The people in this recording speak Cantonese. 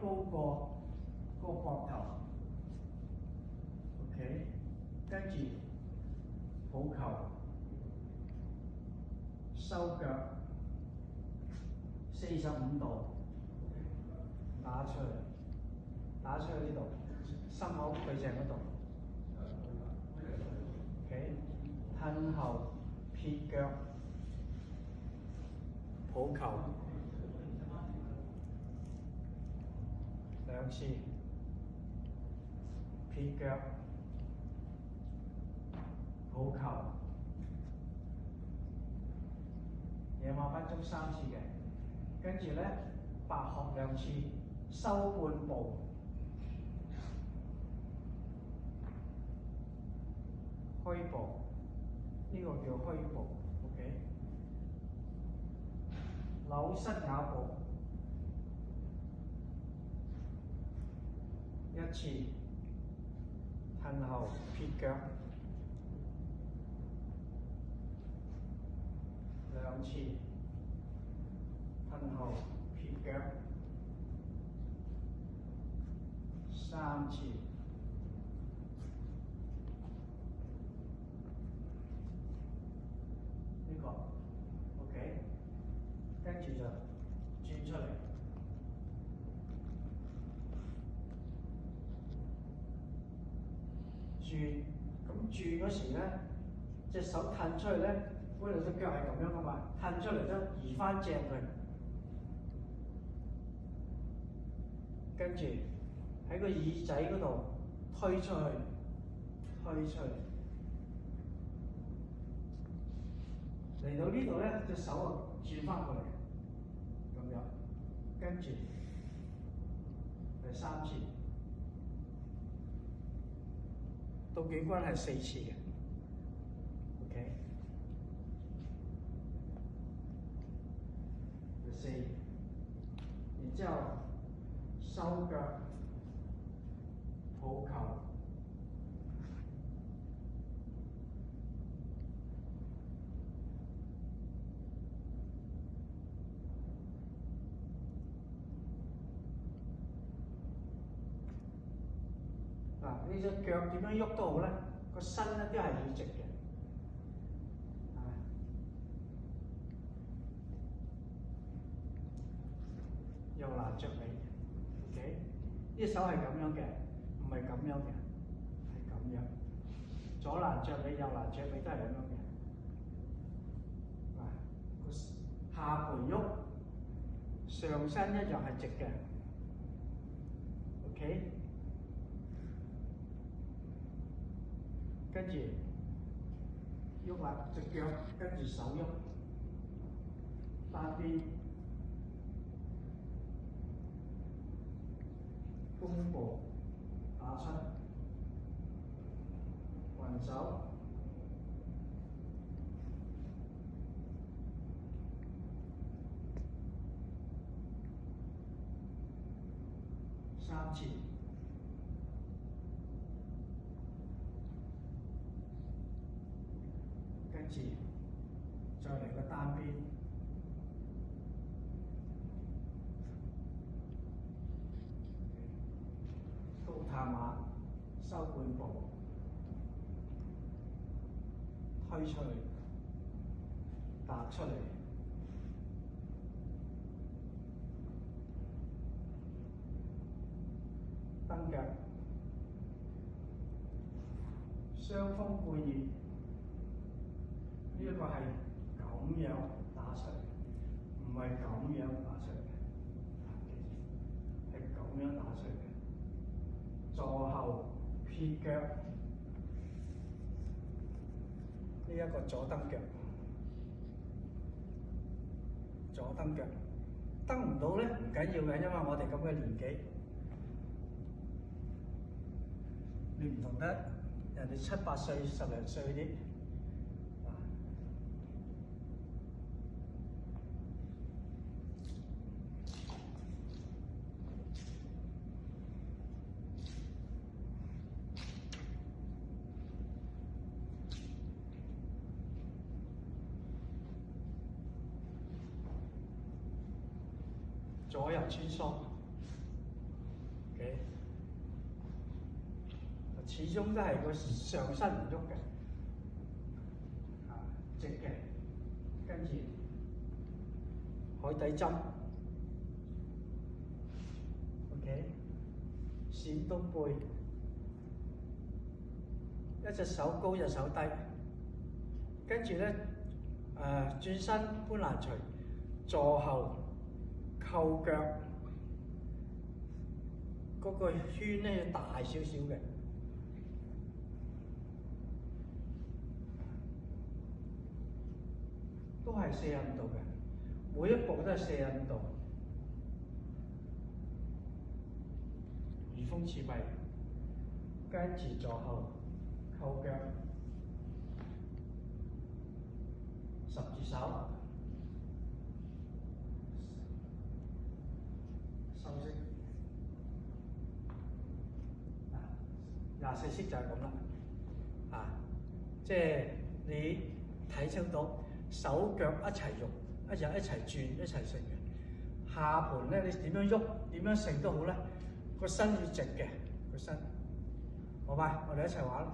高過個膊頭。OK， 跟住抱球，收腳45度，打出去呢度，心口對正嗰度。OK， 褪後撇腳，抱球2次，撇腳，抱球，野馬分鐘3次嘅，跟住咧白鶴2次，收半步，虛步，呢個叫虛步 ，OK， 扭膝啞步1次，褪後撇腳2次，褪後撇腳3次，呢個 OK， 跟住就轉出嚟，咁轉嗰時咧，隻手褪出去咧，本來隻腳係咁樣噶嘛，褪出嚟都移翻正佢，跟住喺個耳仔嗰度推出去，嚟到呢度咧，隻手啊轉翻過嚟，咁樣，跟住第3次，倒捲棍係4次嘅 ，OK， 第4，然之後收腳，抱球。嗱，呢隻腳點樣喐都好咧，個身咧都係要直嘅，又難着尾 ，OK？ 呢隻手係咁樣嘅，唔係咁樣嘅，係咁樣，左難着尾，右難着尾都係咁樣嘅。嗱，個下盤喐，上身一樣係直嘅 ，OK？跟住喐啦，隻腳跟住手喐，單邊弓步打出，雲手3次。跟住再嚟個單邊，高探馬收半步，推出去，踏出嚟，蹬腳，雙峰背葉。呢一個係咁樣打出嚟，唔係咁樣打出嚟嘅，係咁樣打出嚟嘅。坐後撇腳，呢一個左蹬腳，左蹬腳，蹬唔到咧唔緊要嘅，因為我哋咁嘅年紀，你唔同得人哋7、8歲、10零歲啲。左右穿梭， ，OK， 始終都係個上身唔喐嘅，直嘅，跟住海底針 ，OK， 閃東背，一隻手高，一隻手低，跟住咧轉身搬攔捶，坐後扣腳，嗰個圈咧要大少少嘅。都係45度嘅，每一步都係45度，如風似幣，跟住坐後扣腳，十字手，收息，24式就係咁啦，即係你睇清到。手腳一齊用，一齊轉，一齊成嘅。下盤咧，你點樣喐，點樣成都好咧，個身要直嘅個身。好嘛，我哋一齊玩。